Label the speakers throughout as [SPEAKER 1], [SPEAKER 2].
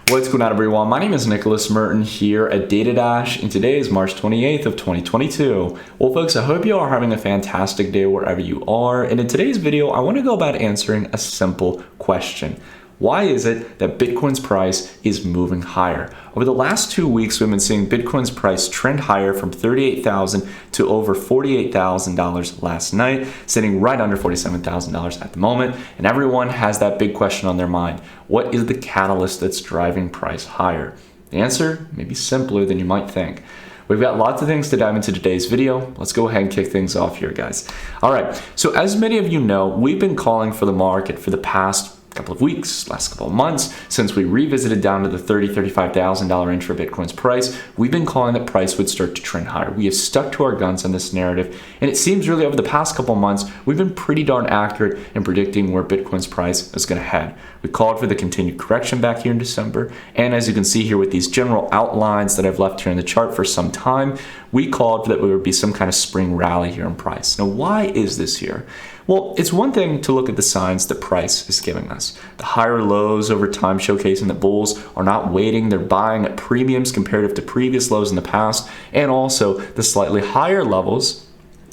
[SPEAKER 1] What's going on, everyone? My name is Nicholas Merton here at DataDash, and today is March 28th of 2022. Well, folks, I hope you are having a fantastic day wherever you are, and in today's video, I want to go about answering a simple question. Why is it that Bitcoin's price is moving higher? Over the last 2 weeks, we've been seeing Bitcoin's price trend higher from $38,000 to over $48,000 last night, sitting right under $47,000 at the moment. And everyone has that big question on their mind. What is the catalyst that's driving price higher? The answer may be simpler than you might think. We've got lots of things to dive into today's video. Let's go ahead and kick things off here, guys. All right, so as many of you know, we've been calling for the market for the past couple of weeks, last couple of months, since we revisited down to the $35,000 range for Bitcoin's price. We've been calling that price would start to trend higher. We have stuck to our guns on this narrative, and it seems really over the past couple of months, we've been pretty darn accurate in predicting where Bitcoin's price is going to head. We called for the continued correction back here in December, and as you can see here with these general outlines that I've left here in the chart for some time, we called that there would be some kind of spring rally here in price. Now, why is this here? Well, it's one thing to look at the signs that price is giving us. The higher lows over time showcasing that bulls are not waiting, they're buying at premiums comparative to previous lows in the past, and also the slightly higher levels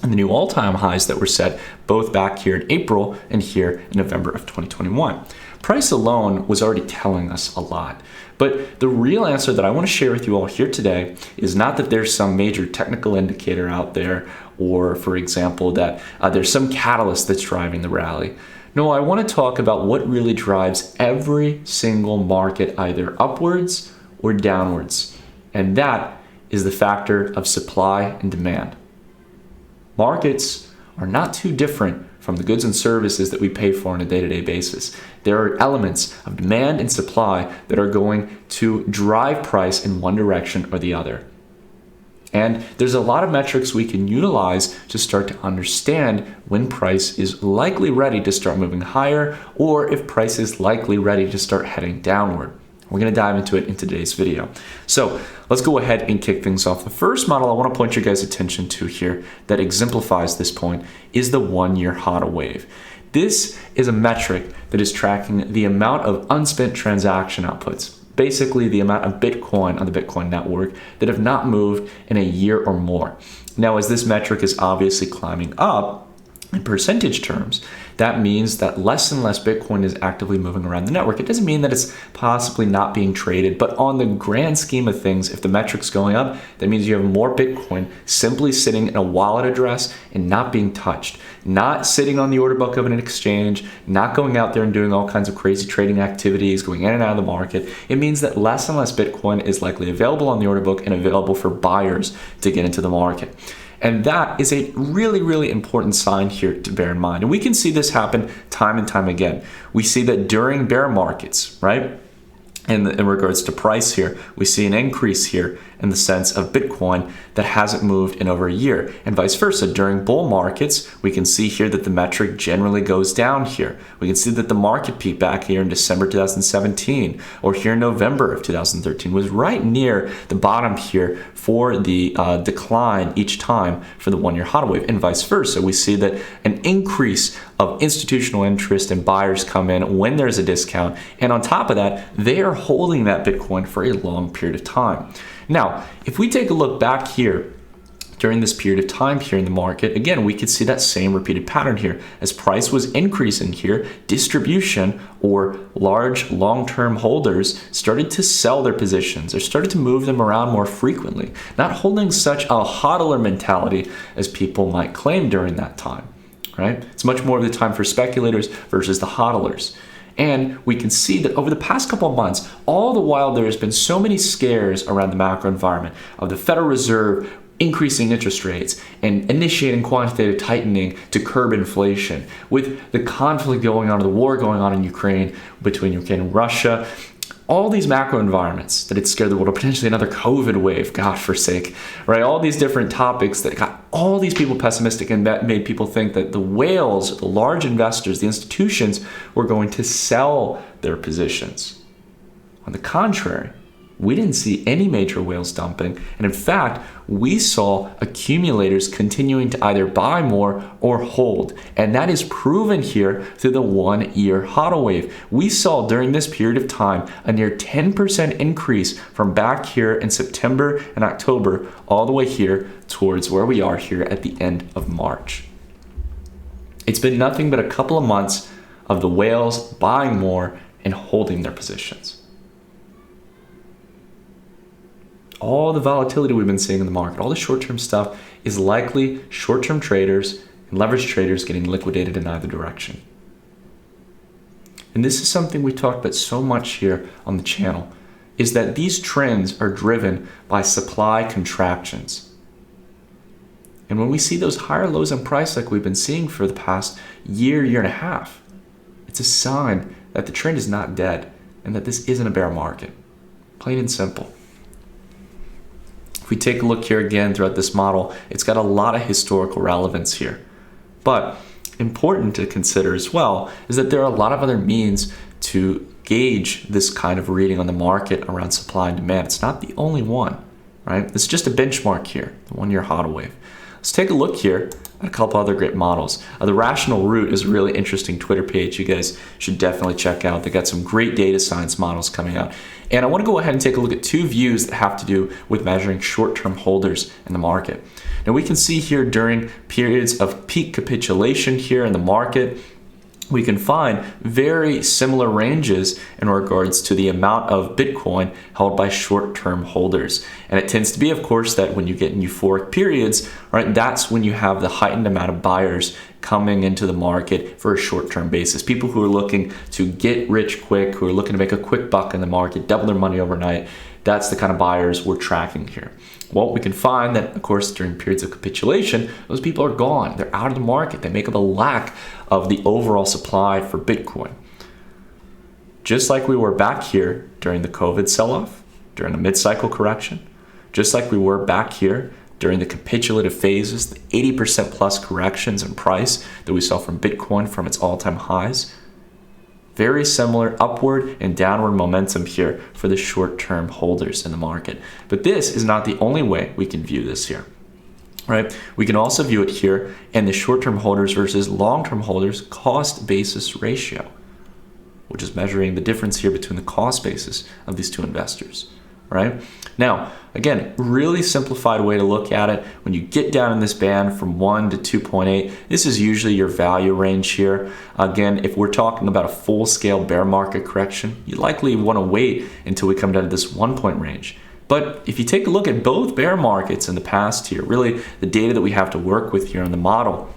[SPEAKER 1] and the new all-time highs that were set both back here in April and here in November of 2021. Price alone was already telling us a lot. But the real answer that I want to share with you all here today is not that there's some major technical indicator out there, or for example, that there's some catalyst that's driving the rally. No, I want to talk about what really drives every single market either upwards or downwards. And that is the factor of supply and demand. Markets are not too different from the goods and services that we pay for on a day-to-day basis. There are elements of demand and supply that are going to drive price in one direction or the other. And there's a lot of metrics we can utilize to start to understand when price is likely ready to start moving higher, or if price is likely ready to start heading downward. We're going to dive into it in today's video. So let's go ahead and kick things off. The first model I want to point your guys' attention to here that exemplifies this point is the 1-year HODL wave. This is a metric that is tracking the amount of unspent transaction outputs, basically the amount of Bitcoin on the Bitcoin network that have not moved in a year or more. Now, as this metric is obviously climbing up, in percentage terms, that means that less and less Bitcoin is actively moving around the network. It doesn't mean that it's possibly not being traded, but on the grand scheme of things, if the metric's going up, that means you have more Bitcoin simply sitting in a wallet address and not being touched, not sitting on the order book of an exchange, not going out there and doing all kinds of crazy trading activities, going in and out of the market. It means that less and less Bitcoin is likely available on the order book and available for buyers to get into the market. And that is a really, really important sign here to bear in mind. And we can see this happen time and time again. We see that during bear markets, right? In regards to price here, we see an increase here in the sense of Bitcoin that hasn't moved in over a year, and vice versa. During bull markets, we can see here that the metric generally goes down here. We can see that the market peak back here in December 2017 or here in November of 2013 was right near the bottom here for the decline each time for the 1-year HODL wave, and vice versa. We see that an increase of institutional interest and buyers come in when there's a discount, and on top of that, they are holding that Bitcoin for a long period of time. Now, if we take a look back here during this period of time here in the market, again, we could see that same repeated pattern here. As price was increasing here, distribution or large long-term holders started to sell their positions or started to move them around more frequently, not holding such a hodler mentality as people might claim during that time, right? It's much more of the time for speculators versus the hodlers. And we can see that over the past couple of months, all the while there has been so many scares around the macro environment of the Federal Reserve increasing interest rates and initiating quantitative tightening to curb inflation, with the conflict going on, the war going on in Ukraine, between Ukraine and Russia. All these macro environments that had scared the world, or potentially another COVID wave, God forsake, right? All these different topics that got all these people pessimistic and that made people think that the whales, the large investors, the institutions were going to sell their positions. On the contrary, we didn't see any major whales dumping. And in fact, we saw accumulators continuing to either buy more or hold. And that is proven here through the 1 year HODL wave. We saw during this period of time a near 10% increase from back here in September and October all the way here towards where we are here at the end of March. It's been nothing but a couple of months of the whales buying more and holding their positions. All the volatility we've been seeing in the market, all the short-term stuff, is likely short-term traders and leverage traders getting liquidated in either direction. And this is something we talked about so much here on the channel, is that these trends are driven by supply contractions. And when we see those higher lows in price like we've been seeing for the past year and a half, it's a sign that the trend is not dead and that this isn't a bear market. Plain and simple. If we take a look here again throughout this model, it's got a lot of historical relevance here. But important to consider as well is that there are a lot of other means to gauge this kind of reading on the market around supply and demand. It's not the only one, right? It's just a benchmark here, the 1 year HODL wave. Let's take a look here at a couple other great models. The Rational Root is a really interesting Twitter page you guys should definitely check out. They got some great data science models coming out. And I want to go ahead and take a look at two views that have to do with measuring short-term holders in the market. Now we can see here during periods of peak capitulation here in the market, we can find very similar ranges in regards to the amount of Bitcoin held by short-term holders. And it tends to be, of course, that when you get in euphoric periods, right, that's when you have the heightened amount of buyers coming into the market for a short-term basis. People who are looking to get rich quick, who are looking to make a quick buck in the market, double their money overnight. That's the kind of buyers we're tracking here. Well, we can find that, of course, during periods of capitulation, those people are gone. They're out of the market. They make up a lack of the overall supply for Bitcoin. Just like we were back here during the COVID sell-off, during the mid-cycle correction, just like we were back here during the capitulative phases, the 80% plus corrections in price that we saw from Bitcoin from its all-time highs. Very similar upward and downward momentum here for the short-term holders in the market. But this is not the only way we can view this here, right? We can also view it here in the short-term holders versus long-term holders cost basis ratio, which is measuring the difference here between the cost basis of these two investors, right? Now, again, really simplified way to look at it. When you get down in this band from 1 to 2.8, this is usually your value range here. Again, if we're talking about a full-scale bear market correction, you likely want to wait until we come down to this 1 point range. But if you take a look at both bear markets in the past here, really the data that we have to work with here on the model,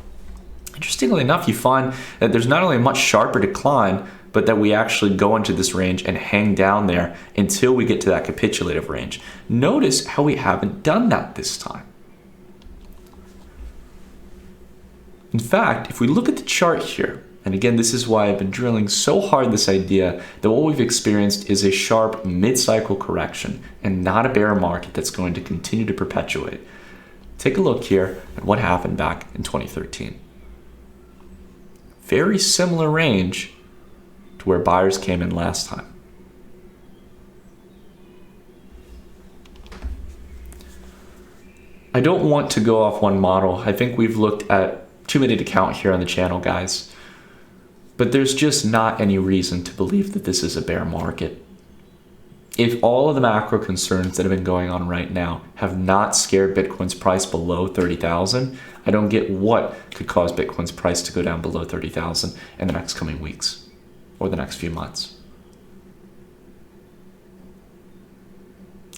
[SPEAKER 1] interestingly enough, you find that there's not only a much sharper decline, but that we actually go into this range and hang down there until we get to that capitulative range. Notice how we haven't done that this time. In fact, if we look at the chart here, and again, this is why I've been drilling so hard this idea that what we've experienced is a sharp mid-cycle correction and not a bear market that's going to continue to perpetuate. Take a look here at what happened back in 2013. Very similar range to where buyers came in last time. I don't want to go off one model. I think we've looked at too many to count here on the channel, guys. But there's just not any reason to believe that this is a bear market. If all of the macro concerns that have been going on right now have not scared Bitcoin's price below 30,000, I don't get what could cause Bitcoin's price to go down below 30,000 in the next coming weeks or the next few months.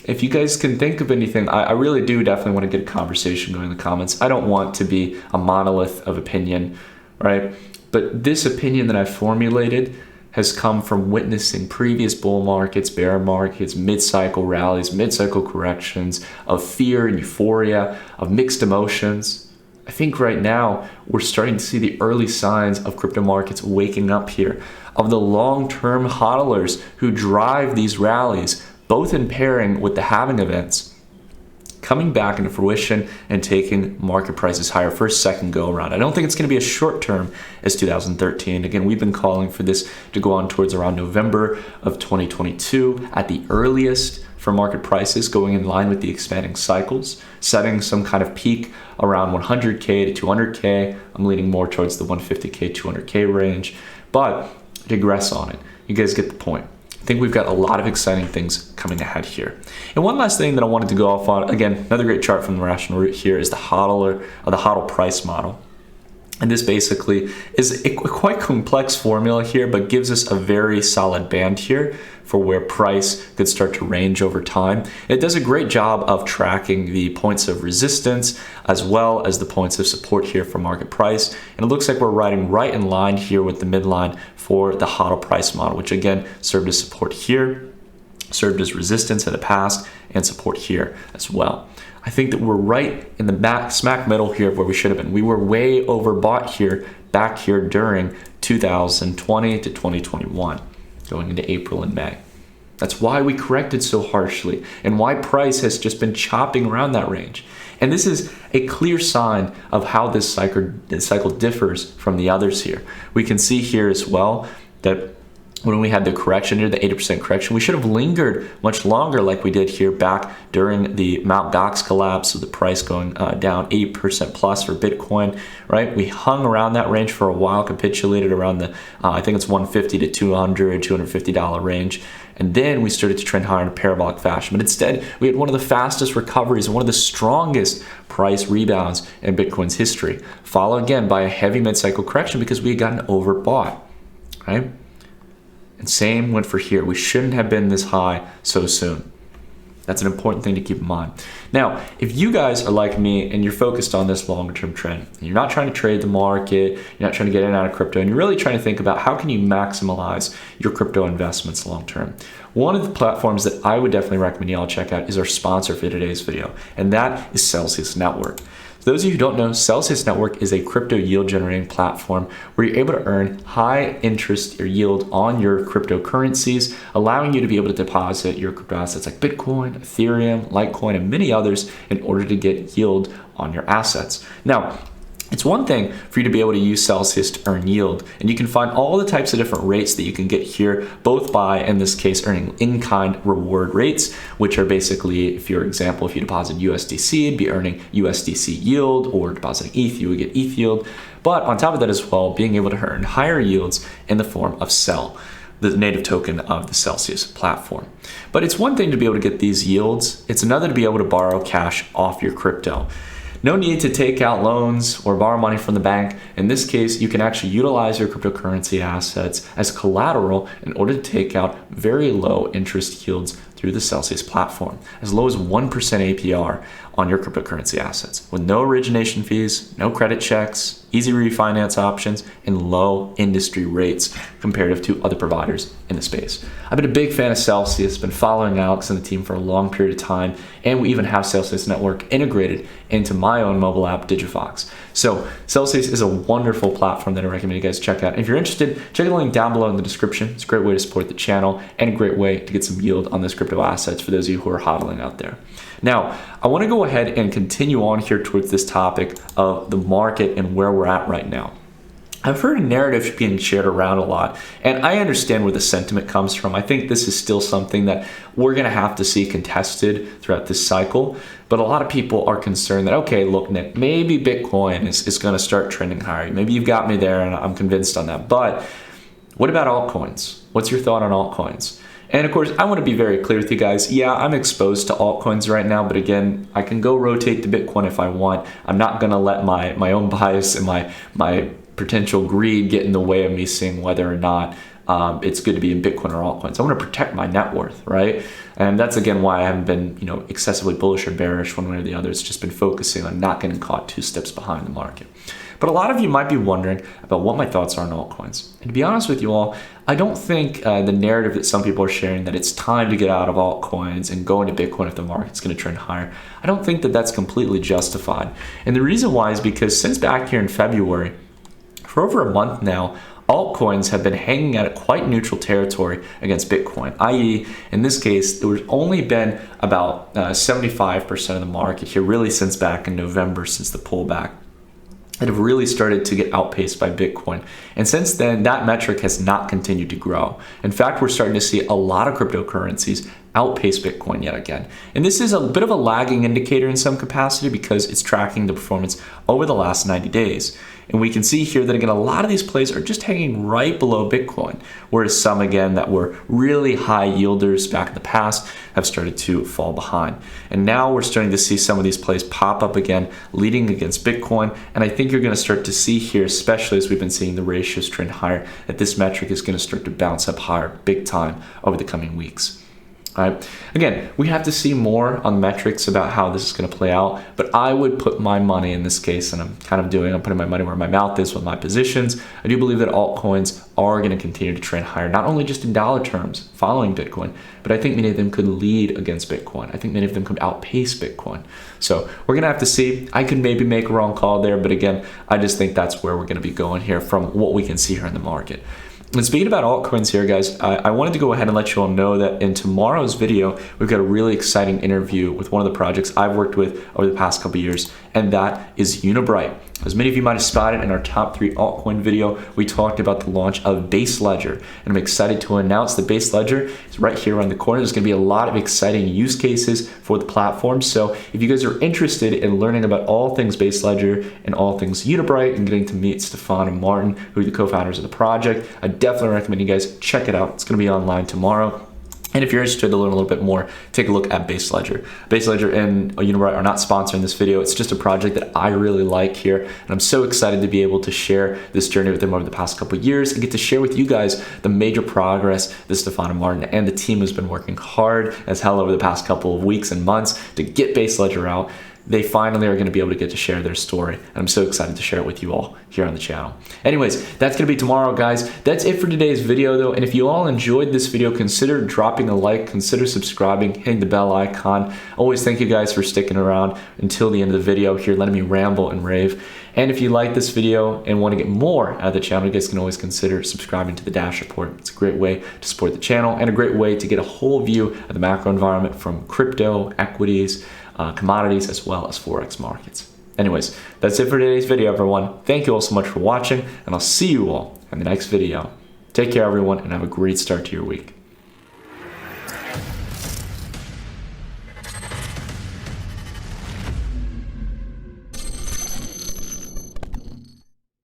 [SPEAKER 1] If you guys can think of anything, I really do definitely want to get a conversation going in the comments. I don't want to be a monolith of opinion, right? But this opinion that I've formulated has come from witnessing previous bull markets, bear markets, mid-cycle rallies, mid-cycle corrections, of fear and euphoria, of mixed emotions. I think right now we're starting to see the early signs of crypto markets waking up here, of the long-term hodlers who drive these rallies, both in pairing with the halving events, coming back into fruition and taking market prices higher for a second go around. I don't think it's going to be as short term as 2013. Again, we've been calling for this to go on towards around November of 2022 at the earliest for market prices, going in line with the expanding cycles, setting some kind of peak around 100K to 200K. I'm leaning more towards the 150K, 200K range, but digress on it. You guys get the point. I think we've got a lot of exciting things coming ahead here. And one last thing that I wanted to go off on, again, another great chart from the Rational Root here is the HODL price model. And this basically is a quite complex formula here, but gives us a very solid band here for where price could start to range over time. It does a great job of tracking the points of resistance as well as the points of support here for market price. And it looks like we're riding right in line here with the midline for the HODL price model, which again served as support here, served as resistance in the past, and support here as well. I think that we're right in the smack middle here of where we should have been. We were way overbought here, back here during 2020 to 2021, going into April and May. That's why we corrected so harshly and why price has just been chopping around that range. And this is a clear sign of how this cycle differs from the others here. We can see here as well that when we had the correction here, the 80% correction, we should have lingered much longer like we did here back during the Mt. Gox collapse with the price going down 8% plus for Bitcoin, right? We hung around that range for a while, capitulated around the, I think it's 150 to $250 range. And then we started to trend higher in a parabolic fashion. But instead, we had one of the fastest recoveries and one of the strongest price rebounds in Bitcoin's history, followed again by a heavy mid-cycle correction because we had gotten overbought, right? And same went for here. We shouldn't have been this high so soon. That's an important thing to keep in mind. Now, if you guys are like me and you're focused on this longer term trend, and you're not trying to trade the market, you're not trying to get in and out of crypto, and you're really trying to think about how can you maximize your crypto investments long term, one of the platforms that I would definitely recommend y'all check out is our sponsor for today's video, and that is Celsius Network. For those of you who don't know, Celsius Network is a crypto yield generating platform where you're able to earn high interest or yield on your cryptocurrencies, allowing you to be able to deposit your crypto assets like Bitcoin, Ethereum, Litecoin, and many others in order to get yield on your assets. Now, it's one thing for you to be able to use Celsius to earn yield, and you can find all the types of different rates that you can get here, both by, in this case, earning in-kind reward rates, which are basically, if your example, if you deposit USDC, it'd be earning USDC yield, or depositing ETH, you would get ETH yield. But on top of that as well, being able to earn higher yields in the form of CEL, the native token of the Celsius platform. But it's one thing to be able to get these yields, it's another to be able to borrow cash off your crypto. No need to take out loans or borrow money from the bank. In this case, you can actually utilize your cryptocurrency assets as collateral in order to take out very low interest yields through the Celsius platform, as low as 1% APR on your cryptocurrency assets, with no origination fees, no credit checks, easy refinance options, and low industry rates comparative to other providers in the space. I've been a big fan of Celsius, been following Alex and the team for a long period of time, and we even have Celsius Network integrated into my own mobile app, Digifox. So Celsius is a wonderful platform that I recommend you guys check out. And if you're interested, check the link down below in the description. It's a great way to support the channel and a great way to get some yield on this crypto assets for those of you who are hodling out there. Now, I want to go ahead and continue on here towards this topic of the market and where we're at right now. I've heard a narrative being shared around a lot, and I understand where the sentiment comes from. I think this is still something that we're going to have to see contested throughout this cycle. But a lot of people are concerned that, okay, look, Nick, maybe Bitcoin is going to start trending higher. Maybe you've got me there, and I'm convinced on that. But what about altcoins? What's your thought on altcoins? And of course, I want to be very clear with you guys. Yeah, I'm exposed to altcoins right now, but again, I can go rotate to Bitcoin if I want. I'm not going to let my own bias and my potential greed get in the way of me seeing whether or not it's good to be in Bitcoin or altcoins. I want to protect my net worth, right? And that's again why I haven't been, excessively bullish or bearish one way or the other. It's just been focusing on not getting caught 2 steps behind the market. But a lot of you might be wondering about what my thoughts are on altcoins. And to be honest with you all, I don't think the narrative that some people are sharing that it's time to get out of altcoins and go into Bitcoin if the market's going to trend higher, I don't think that that's completely justified. And the reason why is because since back here in February, for over a month now, altcoins have been hanging out at quite neutral territory against Bitcoin, i.e., in this case, there's only been about 75% of the market here, really since back in November, since the pullback, that have really started to get outpaced by Bitcoin. And since then, that metric has not continued to grow. In fact, we're starting to see a lot of cryptocurrencies outpace Bitcoin yet again. And this is a bit of a lagging indicator in some capacity because it's tracking the performance over the last 90 days. And we can see here that again, a lot of these plays are just hanging right below Bitcoin, whereas some again that were really high yielders back in the past have started to fall behind. And now we're starting to see some of these plays pop up again, leading against Bitcoin. And I think you're going to start to see here, especially as we've been seeing the ratios trend higher, that this metric is going to start to bounce up higher big time over the coming weeks. All right. Again, we have to see more on metrics about how this is going to play out, but I would put my money in this case, and I'm putting my money where my mouth is with my positions. I do believe that altcoins are going to continue to trend higher, not only just in dollar terms following Bitcoin, but I think many of them could lead against Bitcoin. I think many of them could outpace Bitcoin. So we're going to have to see. I could maybe make a wrong call there, but again, I just think that's where we're going to be going here from what we can see here in the market. And speaking about altcoins here, guys, I wanted to go ahead and let you all know that in tomorrow's video, we've got a really exciting interview with one of the projects I've worked with over the past couple of years, and that is Unibright. As many of you might have spotted in our top 3 altcoin video, we talked about the launch of Base Ledger, and I'm excited to announce that Base Ledger is right here around the corner. There's going to be a lot of exciting use cases for the platform. So if you guys are interested in learning about all things Base Ledger and all things Unibright and getting to meet Stefan and Martin, who are the co-founders of the project, I definitely recommend you guys check it out. It's going to be online tomorrow. And if you're interested to learn a little bit more, take a look at Base Ledger. Base Ledger and Unibright are not sponsoring this video. It's just a project that I really like here. And I'm so excited to be able to share this journey with them over the past couple of years and get to share with you guys the major progress that Stefan and Martin and the team has been working hard as hell over the past couple of weeks and months to get Base Ledger out. They finally are going to be able to get to share their story. And I'm so excited to share it with you all here on the channel. Anyways, that's going to be tomorrow, guys. That's it for today's video, though. And if you all enjoyed this video, consider dropping a like, consider subscribing, hitting the bell icon. Always thank you guys for sticking around until the end of the video here, letting me ramble and rave. And if you like this video and want to get more out of the channel, you guys can always consider subscribing to the Dash Report. It's a great way to support the channel and a great way to get a whole view of the macro environment from crypto, equities, commodities, as well as Forex markets. Anyways, that's it for today's video, everyone. Thank you all so much for watching, and I'll see you all in the next video. Take care, everyone, and have a great start to your week.